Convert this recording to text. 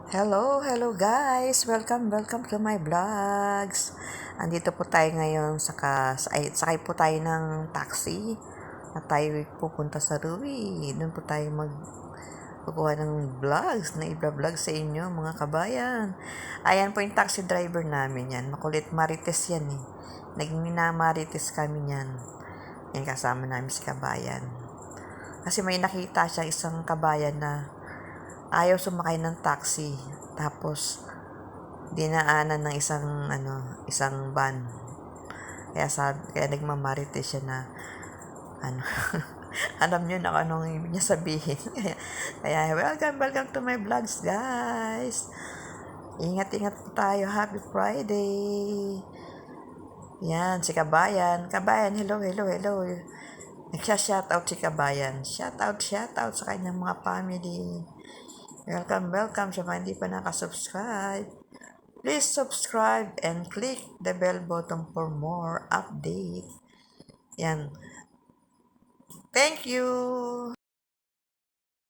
Hello guys! Welcome to my vlogs. Andito po tayo ngayon sakay po tayo ng taxi at tayo pupunta sa Ruwi. Doon po tayo kukuha ng vlogs na i-vlog sa inyo mga kabayan. Ayan po yung taxi driver namin yan. Makulit Marites yan eh. Naging minamarites kami yan. Yan kasama namin si kabayan. Kasi may nakita siya isang kabayan na ayaw sumakay ng taxi. Tapos, dinaanan ng isang van. Kaya nagmamarite siya na, alam niyo na anong ibig niya sabihin. kaya, welcome to my vlogs, guys. Ingat po tayo. Happy Friday. Yan, si Kabayan. Kabayan, hello. Nagsha-shoutout si Kabayan. Shoutout sa kanyang mga family. Welcome sa mga hindi pa nakasubscribe. Please subscribe and click the bell button for more update. Yan. Thank you!